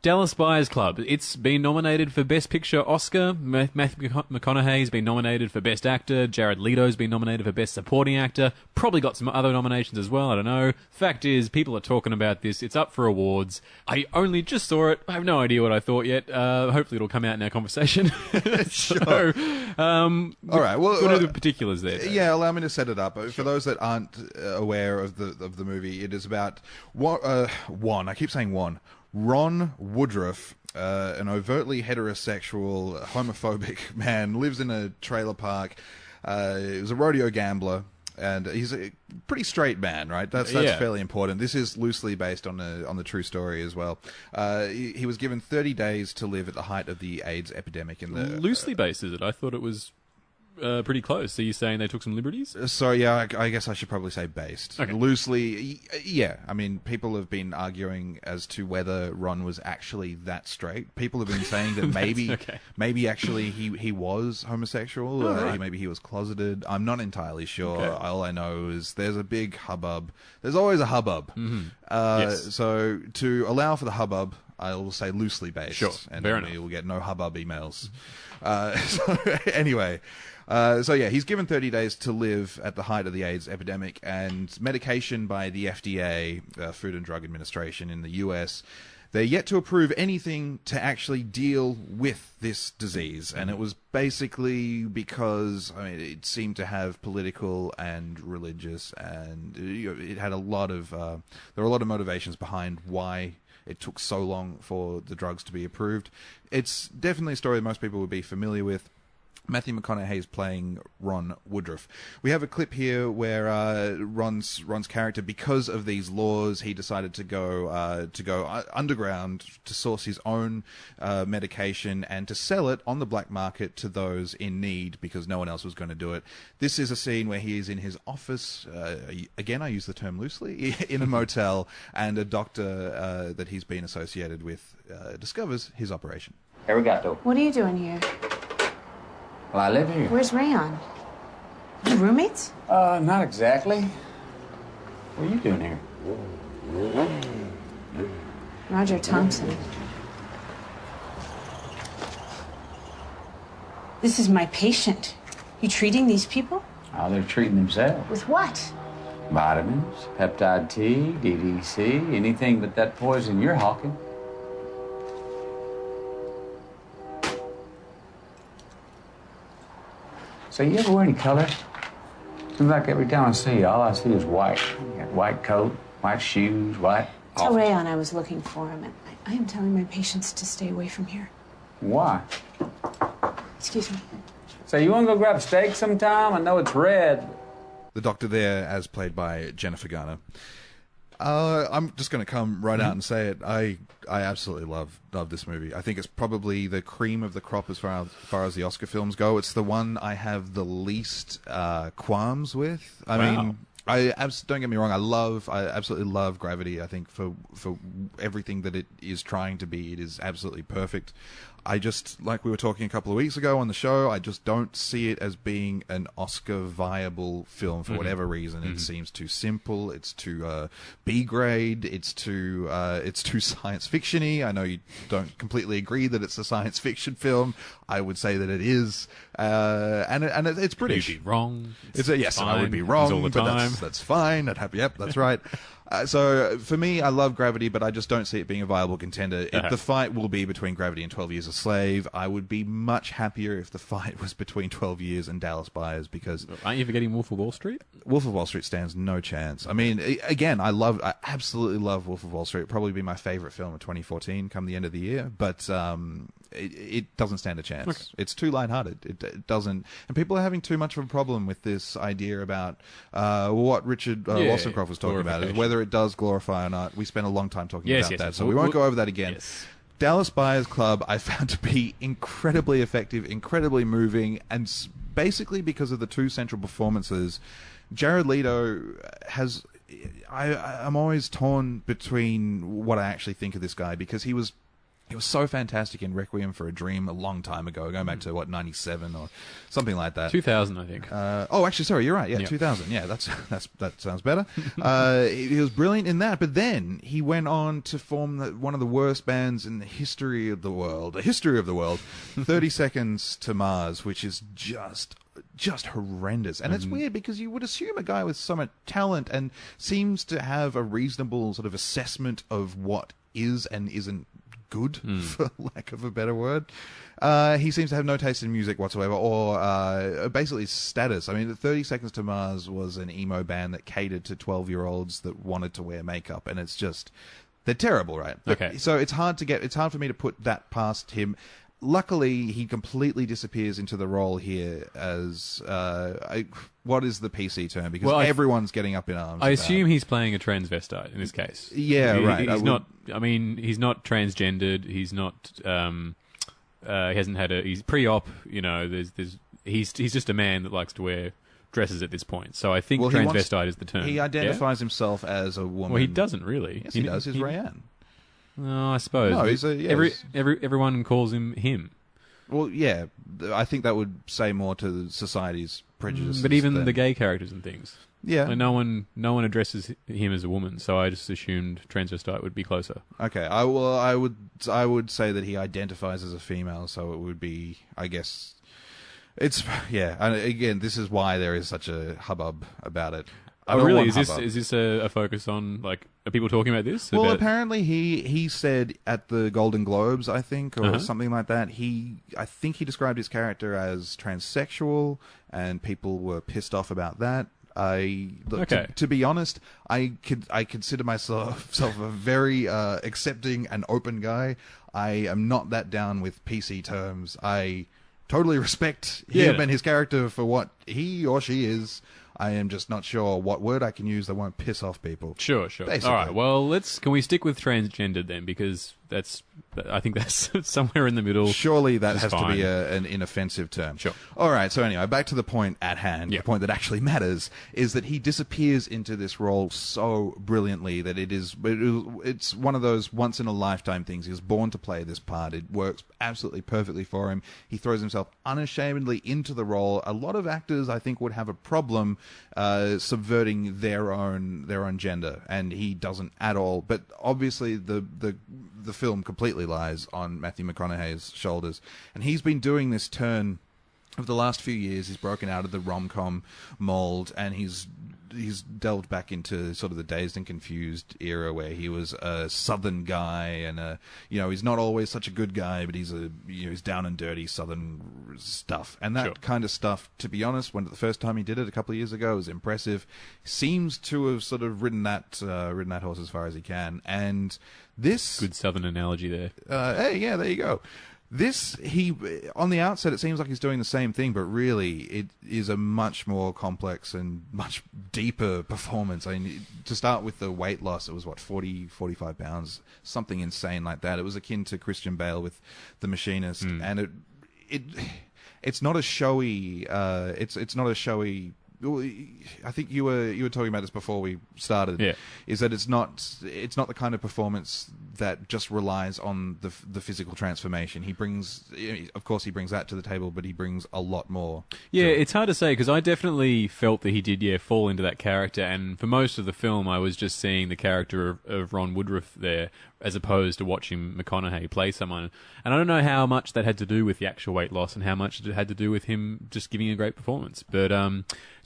Dallas Buyers Club. It's been nominated for Best Picture Oscar. Matthew McConaughey's been nominated for Best Actor. Jared Leto's been nominated for Best Supporting Actor. Probably got some other nominations as well. I don't know. Fact is, people are talking about this. It's up for awards. I only just saw it. I have no idea what I thought yet. Hopefully it'll come out in our conversation. Sure. So, all right. Well, what are the particulars there, Dave? Yeah, allow me to set it up. For those that aren't aware of the movie, it is about Juan. I keep saying Juan. Ron Woodruff, an overtly heterosexual, homophobic man, lives in a trailer park. He was a rodeo gambler, and he's a pretty straight man, right? That's fairly important. This is loosely based on the true story as well. He was given 30 days to live at the height of the AIDS epidemic in the Loosely based, is it? I thought it was pretty close. So you're saying they took some liberties? So yeah, I guess I should probably say based. Okay. Loosely, yeah. I mean, people have been arguing as to whether Ron was actually that straight. People have been saying that maybe actually he was homosexual. Right. Maybe he was closeted. I'm not entirely sure. Okay. All I know is there's a big hubbub. There's always a hubbub. Mm-hmm. Yes. So to allow for the hubbub, I will say loosely based. Sure. And Fair we enough. will get no hubbub emails. So anyway. So yeah, he's given 30 days to live at the height of the AIDS epidemic, and medication by the FDA, Food and Drug Administration in the US, they're yet to approve anything to actually deal with this disease. And it was basically because, I mean, it seemed to have political and religious, and it had there were a lot of motivations behind why it took so long for the drugs to be approved. It's definitely a story that most people would be familiar with. Matthew McConaughey is playing Ron Woodruff. We have a clip here where Ron's character, because of these laws, he decided to go underground to source his own medication and to sell it on the black market to those in need because no one else was going to do it. This is a scene where he is in his office. Again, I use the term loosely, in a motel, and a doctor that he's been associated with discovers his operation. Arigato. What are you doing here? Well, I live here. Where's Rayon? You roommates? Not exactly. What are you doing here? Roger Thompson. This is my patient. You treating these people? Oh, they're treating themselves. With what? Vitamins, peptide T, DDC, anything but that poison you're hawking. So you ever wear any color? Seems like every time I see you, all I see is white. You got white coat, white shoes, white Tell office. Rayon I was looking for him, and I am telling my patients to stay away from here. Why? Excuse me. So you want to go grab a steak sometime? I know it's red. The doctor there, as played by Jennifer Garner. I'm just going to come right out and say it. I absolutely love this movie. I think it's probably the cream of the crop as far as the Oscar films go. It's the one I have the least qualms with. I mean, don't get me wrong. I absolutely love Gravity. I think for everything that it is trying to be, it is absolutely perfect. I just, like we were talking a couple of weeks ago on the show, I just don't see it as being an Oscar viable film for whatever reason. It seems too simple. It's too B grade. It's too science fiction-y. I know you don't completely agree that it's a science fiction film. I would say that it is, and it's British. You'd be wrong. Yes, and I would be wrong, all the but time. that's fine. Yep, that's right. So for me, I love Gravity, but I just don't see it being a viable contender. If the fight will be between Gravity and 12 Years a Slave, I would be much happier if the fight was between 12 Years and Dallas Buyers, because Aren't you forgetting Wolf of Wall Street? Wolf of Wall Street stands no chance. I mean, again, I absolutely love Wolf of Wall Street. It'll probably be my favorite film of 2014 come the end of the year, but it doesn't stand a chance. Okay. It's too lighthearted. It doesn't, and people are having too much of a problem with this idea about what Richard Wollstonecraft was talking about, is whether it does glorify or not. We spent a long time talking about that, so we won't go over that again. Yes. Dallas Buyers Club I found to be incredibly effective, incredibly moving, and basically because of the two central performances, Jared Leto has... I'm always torn between what I actually think of this guy, because he was He was so fantastic in Requiem for a Dream a long time ago, going back to, 97 or something like that. 2000, I think. Actually, sorry, you're right. Yeah, Yep. 2000. Yeah, that sounds better. He was brilliant in that, but then he went on to form one of the worst bands in the history of the world. 30 Seconds to Mars, which is just horrendous. And it's weird because you would assume a guy with so much talent and seems to have a reasonable sort of assessment of what is and isn't good, for lack of a better word. He seems to have no taste in music whatsoever, or basically status. I mean, 30 Seconds to Mars was an emo band that catered to 12-year-olds that wanted to wear makeup, and it's just, they're terrible, right? Okay. So it's hard for me to put that past him. Luckily, he completely disappears into the role here as what is the PC term? Because everyone's getting up in arms. I assume he's playing a transvestite in this case. Yeah, right. He's not. I mean, he's not transgendered. He's not. He hasn't had a. He's pre-op. You know, he's just a man that likes to wear dresses at this point. So I think transvestite is the term. He identifies himself as a woman. Well, he doesn't really. Yes, he does. He's Rayanne. No, I suppose. No, everyone calls him. Well, yeah, I think that would say more to society's prejudices. But even the gay characters and things. Yeah. Like no one addresses him as a woman, so I just assumed transvestite would be closer. Okay, I would say that he identifies as a female, so it would be, I guess, it's, yeah, and again, this is why there is such a hubbub about it. Oh, really? Is this a focus on, like, are people talking about this? Well, apparently he said at the Golden Globes, I think, or something like that, I think he described his character as transsexual, and people were pissed off about that. To be honest, I consider myself a very accepting and open guy. I am not that down with PC terms. I totally respect him and his character for what he or she is. I am just not sure what word I can use that won't piss off people. Sure. Basically. All right. Well, can we stick with transgendered then? Because I think that's somewhere in the middle. Surely that has to be an inoffensive term. Sure. All right. So anyway, back to the point at hand. Yeah. The point that actually matters is that he disappears into this role so brilliantly that it's one of those once in a lifetime things. He was born to play this part. It works absolutely perfectly for him. He throws himself unashamedly into the role. A lot of actors, I think, would have a problem subverting their own gender, and he doesn't at all. But obviously, the film completely lies on Matthew McConaughey's shoulders, and he's been doing this turn over the last few years. He's broken out of the rom-com mold, and he's delved back into sort of the Dazed and Confused era, where he was a Southern guy, and he's not always such a good guy, but he's he's down and dirty Southern stuff, and that kind of stuff. To be honest, when the first time he did it a couple of years ago, was impressive. Seems to have sort of ridden that horse as far as he can, and this good Southern analogy there. Hey, yeah, there you go. On the outset, it seems like he's doing the same thing, but really, it is a much more complex and much deeper performance. I mean, to start with the weight loss, it was 45 pounds, something insane like that. It was akin to Christian Bale with The Machinist, and it's not a showy. It's not a showy. I think you were talking about this before we started. Yeah. Is that it's not the kind of performance that just relies on the physical transformation. He brings that to the table, but he brings a lot more. Yeah, it's hard to say because I definitely felt that he did fall into that character, and for most of the film, I was just seeing the character of Ron Woodruff there, as opposed to watching McConaughey play someone. And I don't know how much that had to do with the actual weight loss and how much it had to do with him just giving a great performance. But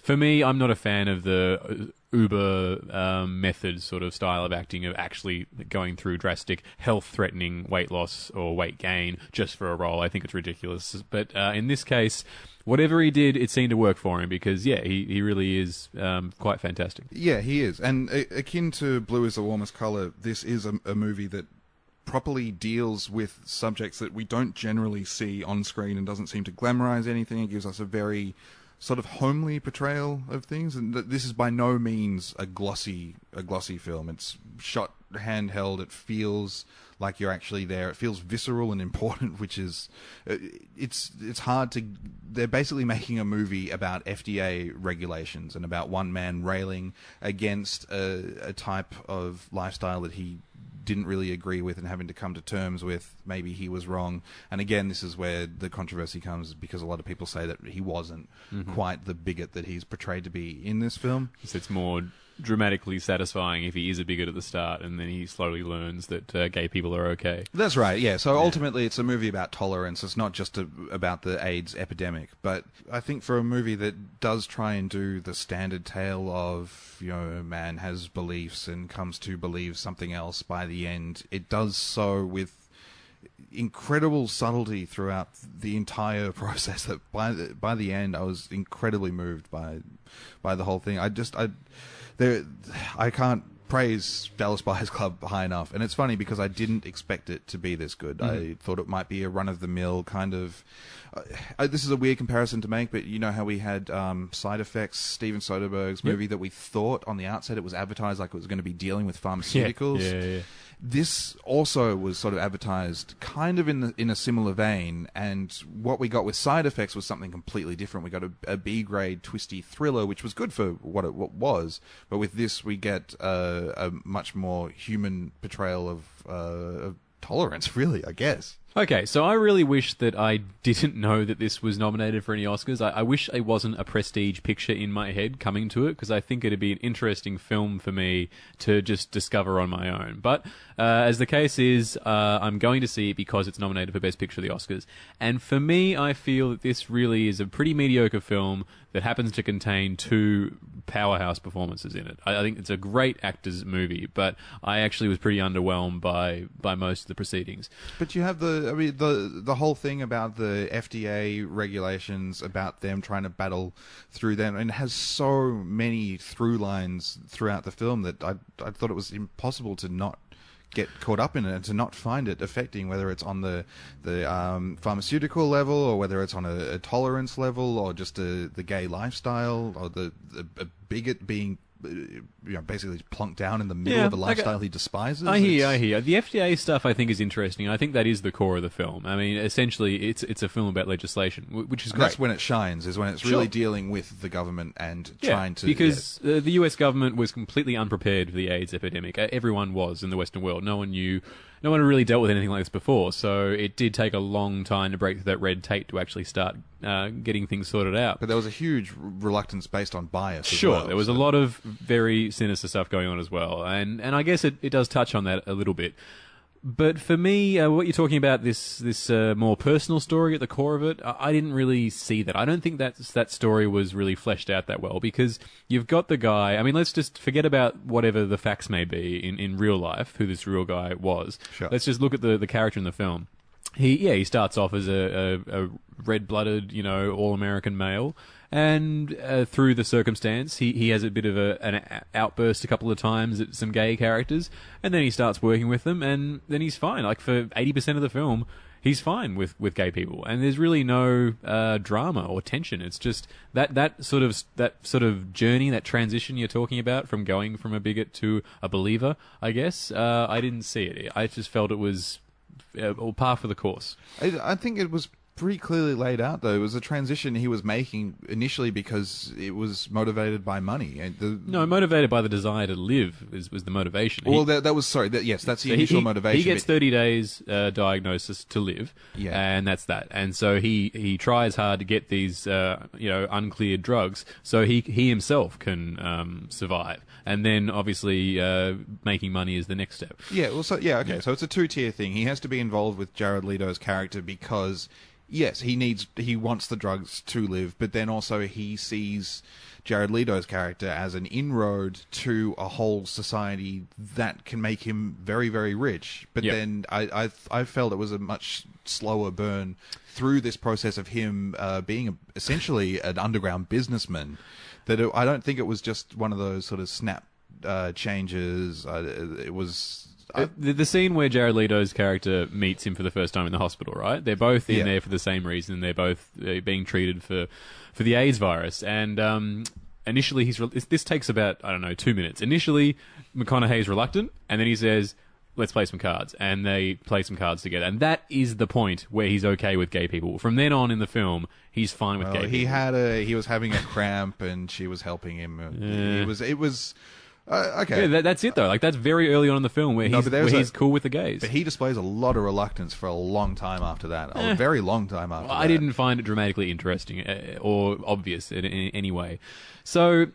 for me, I'm not a fan of the uber method sort of style of acting, of actually going through drastic health-threatening weight loss or weight gain just for a role. I think it's ridiculous. But in this case, whatever he did, it seemed to work for him because, he really is quite fantastic. Yeah, he is. And akin to Blue is the Warmest Color, this is a movie that properly deals with subjects that we don't generally see on screen and doesn't seem to glamorize anything. It gives us a very sort of homely portrayal of things, and this is by no means a glossy film. It's shot handheld. It feels like you're actually there. It feels visceral and important, which is it's hard to. They're basically making a movie about FDA regulations and about one man railing against a type of lifestyle that he didn't really agree with and having to come to terms with maybe he was wrong. And again, this is where the controversy comes, because a lot of people say that he wasn't quite the bigot that he's portrayed to be in this film. So it's more dramatically satisfying if he is a bigot at the start and then he slowly learns that gay people are okay. That's right, yeah. So ultimately it's a movie about tolerance. It's not just about the AIDS epidemic. But I think for a movie that does try and do the standard tale of, you know, a man has beliefs and comes to believe something else by the end, it does so with incredible subtlety throughout the entire process. That by the end I was incredibly moved by the whole thing. I can't praise Dallas Buyers Club high enough. And it's funny because I didn't expect it to be this good. I thought it might be a run-of-the-mill kind of... this is a weird comparison to make, but you know how we had Side Effects, Steven Soderbergh's movie that we thought on the outset it was advertised like it was going to be dealing with pharmaceuticals? Yeah. This also was sort of advertised kind of in a similar vein, and what we got with Side Effects was something completely different. We got a B-grade twisty thriller, which was good for what it was, but with this we get a much more human portrayal of tolerance, really, I guess. Okay, so I really wish that I didn't know that this was nominated for any Oscars. I wish it wasn't a prestige picture in my head coming to it, because I think it'd be an interesting film for me to just discover on my own. But as the case is, I'm going to see it because it's nominated for Best Picture at the Oscars. And for me, I feel that this really is a pretty mediocre film that happens to contain two powerhouse performances in it. I think it's a great actor's movie, but I actually was pretty underwhelmed by most of the proceedings. But you have the whole thing about the FDA regulations, about them trying to battle through them, and it has so many through lines throughout the film that I thought it was impossible to not get caught up in it and to not find it affecting, whether it's on the pharmaceutical level or whether it's on a tolerance level or just the gay lifestyle or a bigot being basically plunked down in the middle of a lifestyle he despises. I hear. The FDA stuff I think is interesting. I think that is the core of the film. I mean, essentially, it's a film about legislation, which is great. That's when it shines, is when it's really dealing with the government and trying to... Because the US government was completely unprepared for the AIDS epidemic. Everyone was in the Western world. No one really dealt with anything like this before, so it did take a long time to break through that red tape to actually start getting things sorted out. But there was a huge reluctance based on bias. Sure, there was a lot of very sinister stuff going on as well, and I guess it does touch on that a little bit. But for me, what you're talking about, this more personal story at the core of it, I didn't really see that. I don't think that story was really fleshed out that well, because you've got the guy... I mean, let's just forget about whatever the facts may be in real life, who this real guy was. Sure. Let's just look at the character in the film. He starts off as a red-blooded, all-American male, and through the circumstance, he has a bit of an outburst a couple of times at some gay characters, and then he starts working with them, and then he's fine. Like, for 80% of the film, he's fine with gay people, and there's really no drama or tension. It's just that sort of journey, that transition you're talking about, from going from a bigot to a believer, I guess. I didn't see it. I just felt it was all par for the course. I think it was pretty clearly laid out, though. It was a transition he was making initially because it was motivated by money. No, motivated by the desire to live was the motivation. Well, that was that's the initial motivation. He gets 30 days diagnosis to live, and that's that. And so he tries hard to get these uncleared drugs so he himself can survive. And then obviously making money is the next step. So it's a two-tier thing. He has to be involved with Jared Leto's character because, yes, he wants the drugs to live, but then also he sees Jared Leto's character as an inroad to a whole society that can make him very, very rich. But then I felt it was a much slower burn through this process of him being essentially an underground businessman. I don't think it was just one of those sort of snap changes. It was... The scene where Jared Leto's character meets him for the first time in the hospital, right? They're both in there for the same reason. They're both being treated for the AIDS virus. And initially, this takes about, 2 minutes. Initially, McConaughey's reluctant, and then he says, let's play some cards. And they play some cards together. And that is the point where he's okay with gay people. From then on in the film, he's fine with gay people. He was having a cramp, and she was helping him. It was... Okay. Yeah, that's it though. Like that's very early on in the film where he's cool with the gays. But he displays a lot of reluctance for a long time after that. A very long time after that. I didn't find it dramatically interesting or obvious in any way. So,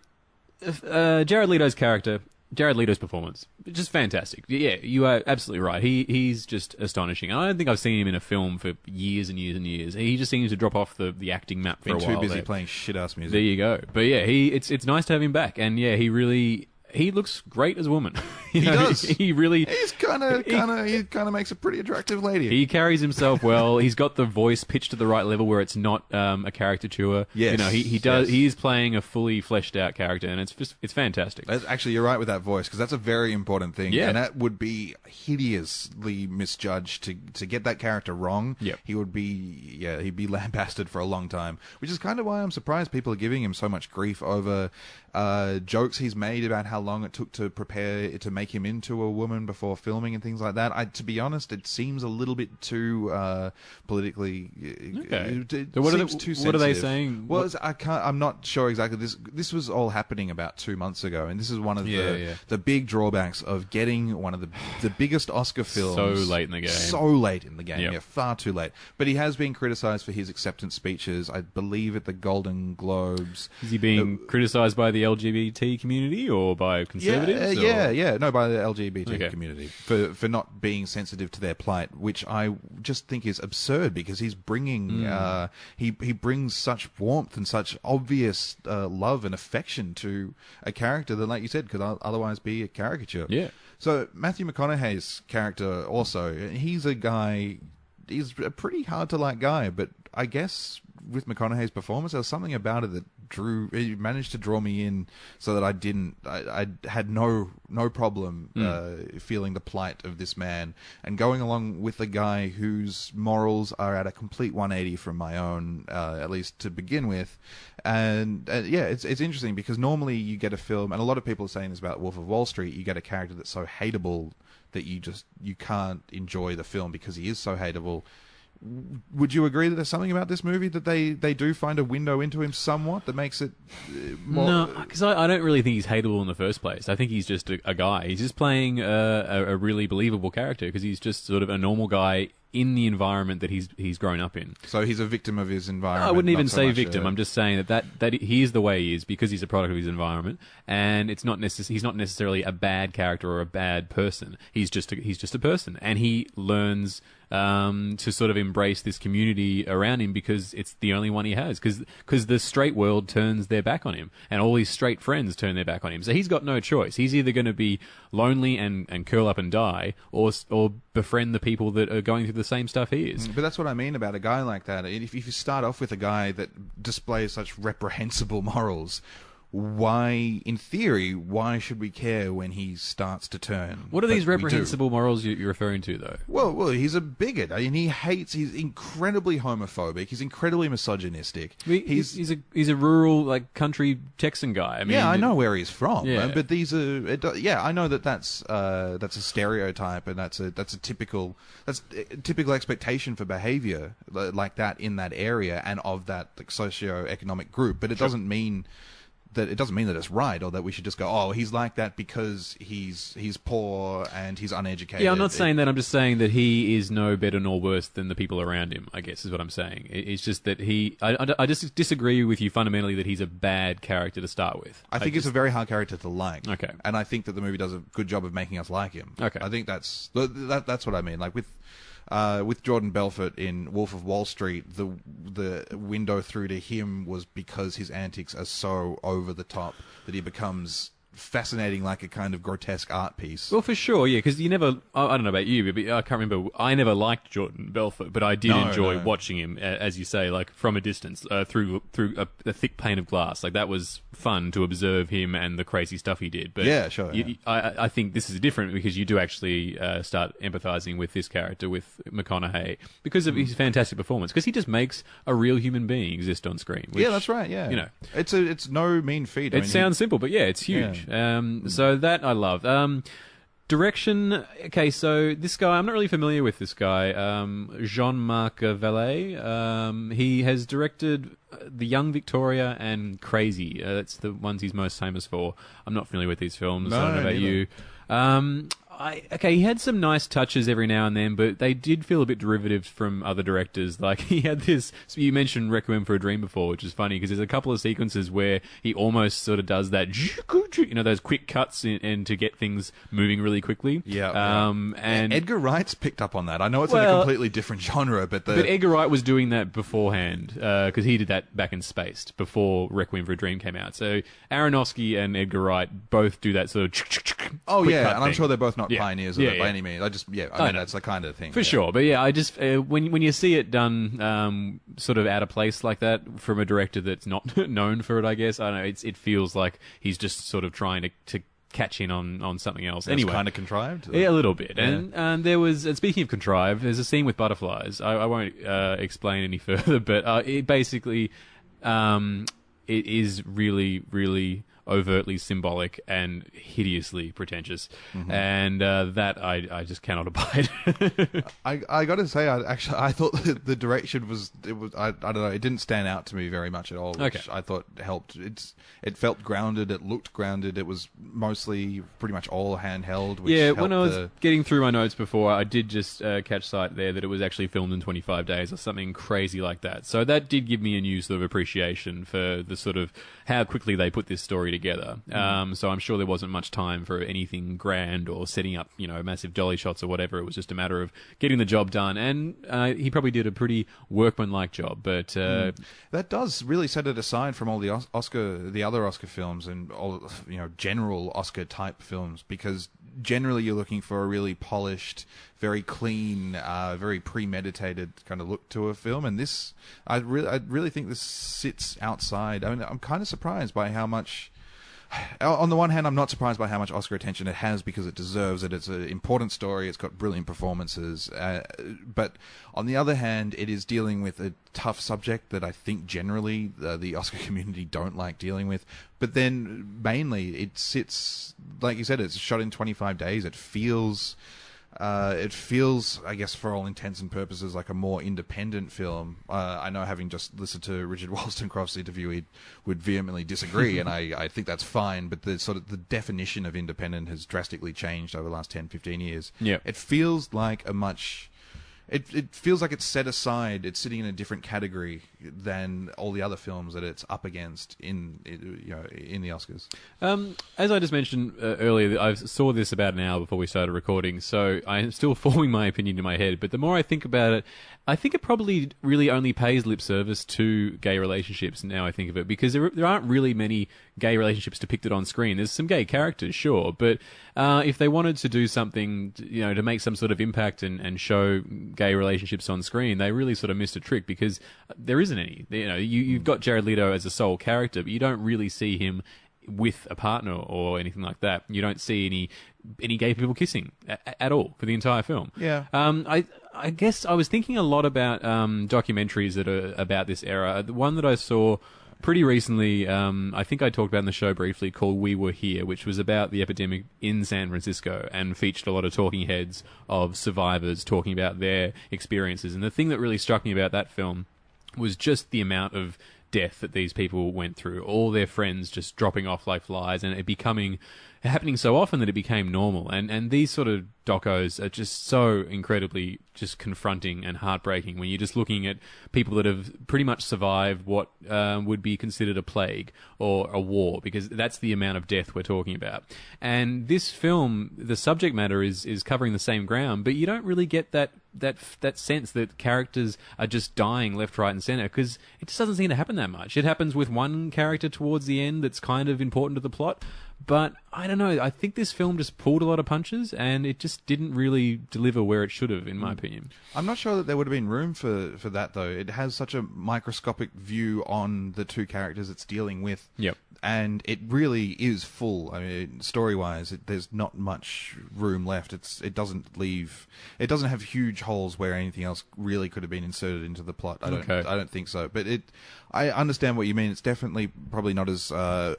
Jared Leto's character, Jared Leto's performance, just fantastic. Yeah, you are absolutely right. He's just astonishing. I don't think I've seen him in a film for years and years and years. He just seems to drop off the acting map for a while. Been too busy playing shit-ass music. There you go. But yeah, it's nice to have him back. And yeah, he looks great as a woman. He does. He really. He kind of makes a pretty attractive lady. He carries himself well. He's got the voice pitched to the right level where it's not a caricature. Yes. He does. Yes. He is playing a fully fleshed out character, and it's fantastic. Actually, you're right with that voice because that's a very important thing. Yeah. And that would be hideously misjudged to get that character wrong. Yep. He'd be lambasted for a long time, which is kind of why I'm surprised people are giving him so much grief over jokes he's made about how long it took to prepare to make him into a woman before filming and things like that. To be honest, it seems a little bit too politically. Okay. What are they saying? Well, I'm not sure exactly. This was all happening about 2 months ago, and this is one of the big drawbacks of getting one of the biggest Oscar films so late in the game. So late in the game, Yep. yeah, far too late. But he has been criticised for his acceptance speeches, I believe, at the Golden Globes. Is he being criticised by the LGBT community or by conservatives? No, by the LGBT community for not being sensitive to their plight, which I just think is absurd because he's bringing he brings such warmth and such obvious love and affection to a character that, like you said, could otherwise be a caricature. Yeah. So Matthew McConaughey's character also, he's a pretty hard to like guy, but I guess with McConaughey's performance, there was something about it that managed to draw me in, so that I had no problem feeling the plight of this man and going along with a guy whose morals are at a complete 180 from my own, at least to begin with. And it's interesting because normally you get a film, and a lot of people are saying this about Wolf of Wall Street, you get a character that's so hateable that you can't enjoy the film because he is so hateable. Would you agree that there's something about this movie that they do find a window into him somewhat that makes it more... No, because I don't really think he's hateable in the first place. I think he's just a guy. He's just playing a really believable character because he's just sort of a normal guy in the environment that he's grown up in. So he's a victim of his environment. I wouldn't even say victim. I'm just saying that he is the way he is because he's a product of his environment, and it's not he's not necessarily a bad character or a bad person. He's just a person, and he learns to sort of embrace this community around him because it's the only one he has. Because the straight world turns their back on him, and all his straight friends turn their back on him. So he's got no choice. He's either going to be lonely and curl up and die, or befriend the people that are going through the same stuff he is. But that's what I mean about a guy like that. If you start off with a guy that displays such reprehensible morals, why, in theory, why should we care when he starts to turn? What are these reprehensible morals you're referring to, though? Well, he's a bigot. I mean, he's incredibly homophobic. He's incredibly misogynistic. He's a rural, like, country Texan guy. I mean, I know where he's from. Yeah. But I know that's a stereotype, and that's a typical expectation for behavior like that in that area and of that socio-economic group. But it doesn't mean that it's right, or that we should just go, oh, he's like that because he's poor and he's uneducated. Yeah, I'm not saying that. I'm just saying that he is no better nor worse than the people around him, I guess is what I'm saying. It's just that I just disagree with you fundamentally that he's a bad character to start with. I think he's a very hard character to like. Okay. And I think that the movie does a good job of making us like him. Okay. I think that's what I mean. Like with Jordan Belfort in Wolf of Wall Street, the window through to him was because his antics are so over the top that he becomes fascinating, like a kind of grotesque art piece. Well, for sure, yeah, because you never... I don't know about you, but I can't remember. I never liked Jordan Belfort, but I did enjoy watching him, as you say, like from a distance, through a thick pane of glass. Like, that was fun to observe him and the crazy stuff he did. But yeah, sure. I think this is different because you do actually start empathizing with this character, with McConaughey, because of his fantastic performance. Because he just makes a real human being exist on screen. Which, yeah, that's right. Yeah, you know, it's no mean feat. It sounds simple, but yeah, it's huge. Yeah. So that I love. Direction. Okay, so this guy, I'm not really familiar with this guy. Jean-Marc Vallée. He has directed The Young Victoria and Crazy. That's the ones he's most famous for. I'm not familiar with these films. No, I don't know about neither. you. He had some nice touches every now and then, but they did feel a bit derivative from other directors. Like, he had this... So you mentioned Requiem for a Dream before, which is funny, because there's a couple of sequences where he almost sort of does that... You know, those quick cuts and to get things moving really quickly. Yeah. And Edgar Wright's picked up on that. I know it's in a completely different genre, but Edgar Wright was doing that beforehand, because he did that back in Spaced, before Requiem for a Dream came out. So Aronofsky and Edgar Wright both do that sort of... Oh, yeah, and thing. I'm sure they're both not Yeah. pioneers of Yeah, it by yeah. any means. I mean, that's the kind of thing. For sure, but yeah, I just when you see it done sort of out of place like that from a director that's not known for it, I guess I don't know. It feels like he's just sort of trying to catch in on something else. Anyway, kind of contrived. yeah, a little bit. Yeah. And there was, and speaking of contrived, there's a scene with butterflies. I won't explain any further, but it basically it is really, really overtly symbolic and hideously pretentious, and that I just cannot abide. I got to say, I thought the direction was I don't know, it didn't stand out to me very much at all, which Okay. I thought helped. It felt grounded, it looked grounded, it was mostly pretty much all handheld. Which Yeah, helped when I was getting through my notes before, I did just catch sight there that it was actually filmed in 25 days or something crazy like that. So that did give me a new sort of appreciation for the sort of how quickly they put this story together. So I'm sure there wasn't much time for anything grand or setting up, massive dolly shots or whatever. It was just a matter of getting the job done. And he probably did a pretty workmanlike job. But that does really set it aside from all the other Oscar films and all general Oscar type films, because generally you're looking for a really polished, very clean, very premeditated kind of look to a film, and this I really think this sits outside. I mean, I'm kind of surprised by how much. On the one hand, I'm not surprised by how much Oscar attention it has, because it deserves it. It's an important story. It's got brilliant performances. But on the other hand, it is dealing with a tough subject that I think generally the Oscar community don't like dealing with. But then mainly it sits, like you said, it's shot in 25 days. It feels, I guess, for all intents and purposes, like a more independent film. I know, having just listened to Richard Wollstonecroft's interview, he would vehemently disagree, and I think that's fine, but the sort of the definition of independent has drastically changed over the last 10, 15 years. Yeah. It feels like it feels like it's set aside. It's sitting in a different category than all the other films that it's up against in the Oscars. As I just mentioned earlier, I saw this about an hour before we started recording, so I'm still forming my opinion in my head. But the more I think about it, I think it probably really only pays lip service to gay relationships, now I think of it, because there aren't really many gay relationships depicted on screen. There's some gay characters, sure, but if they wanted to do something, to make some sort of impact and show gay relationships on screen, they really sort of missed a trick, because there isn't any. You've got Jared Leto as a sole character, but you don't really see him with a partner or anything like that. You don't see any gay people kissing at all for the entire film. Yeah. I guess I was thinking a lot about documentaries that are about this era. The one that I saw pretty recently, I think I talked about in the show briefly, called We Were Here, which was about the epidemic in San Francisco and featured a lot of talking heads of survivors talking about their experiences. And the thing that really struck me about that film was just the amount of death that these people went through, all their friends just dropping off like flies, and it happening so often that it became normal. And these sort of docos are just so incredibly just confronting and heartbreaking when you're just looking at people that have pretty much survived what would be considered a plague or a war, because that's the amount of death we're talking about. And this film, the subject matter is covering the same ground, but you don't really get that sense that characters are just dying left, right, and center, because it just doesn't seem to happen that much. It happens with one character towards the end that's kind of important to the plot, but I don't know. I think this film just pulled a lot of punches, and it just didn't really deliver where it should have, in my opinion. I'm not sure that there would have been room for that, though. It has such a microscopic view on the two characters it's dealing with. Yep. and it really is full. I mean, story-wise, there's not much room left. It doesn't have huge holes where anything else really could have been inserted into the plot. I don't think so. But I understand what you mean. It's definitely probably not as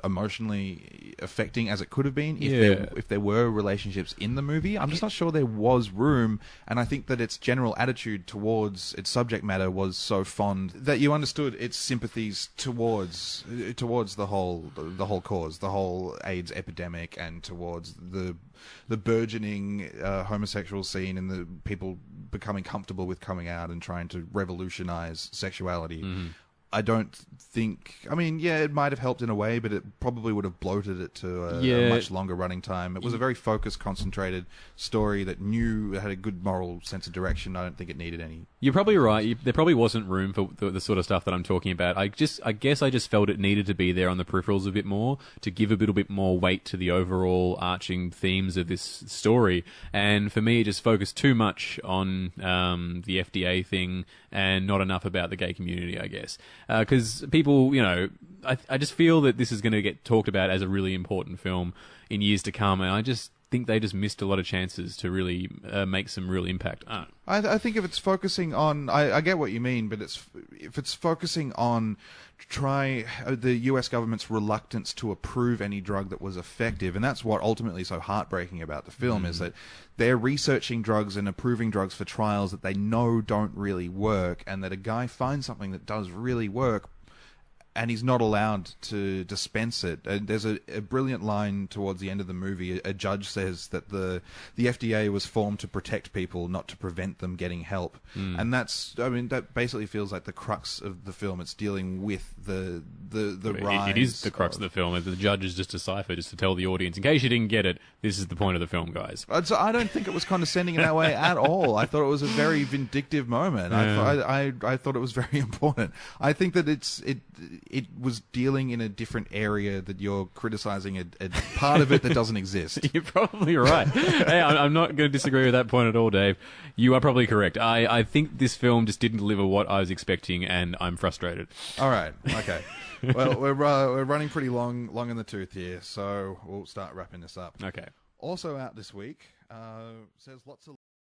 emotionally affecting as it could have been if there were relationships in the movie. I'm just not sure there was room, and I think that its general attitude towards its subject matter was so fond that you understood its sympathies towards the whole cause, the whole AIDS epidemic, and towards the burgeoning homosexual scene and the people becoming comfortable with coming out and trying to revolutionize sexuality. I don't think... I mean, yeah, it might have helped in a way, but it probably would have bloated it to a much longer running time. It was a very focused, concentrated story that had a good moral sense of direction. I don't think it needed any... You're probably right. There probably wasn't room for the sort of stuff that I'm talking about. I guess I just felt it needed to be there on the peripherals a bit more to give a little bit more weight to the overall arching themes of this story. And for me, it just focused too much on the FDA thing and not enough about the gay community, I guess. Because people, I just feel that this is going to get talked about as a really important film in years to come, and I just think they just missed a lot of chances to really make some real impact. I think if it's focusing on... I get what you mean, but if it's focusing on the US government's reluctance to approve any drug that was effective, and that's what ultimately is so heartbreaking about the film, is that they're researching drugs and approving drugs for trials that they know don't really work, and that a guy finds something that does really work, and he's not allowed to dispense it. There's a brilliant line towards the end of the movie. A judge says that the FDA was formed to protect people, not to prevent them getting help. And that basically feels like the crux of the film. It's dealing with the rise. It is the crux of the film. The judge is just a cipher, just to tell the audience, in case you didn't get it, this is the point of the film, guys. So I don't think it was condescending in that way at all. I thought it was a very vindictive moment. Yeah. I thought it was very important. I think that it was dealing in a different area that you're criticizing a part of it that doesn't exist. You're probably right. Hey, I'm not going to disagree with that point at all, Dave. You are probably correct. I think this film just didn't deliver what I was expecting, and I'm frustrated. All right. Okay. Well, we're running pretty long in the tooth here, so we'll start wrapping this up. Okay. Also out this week, says lots of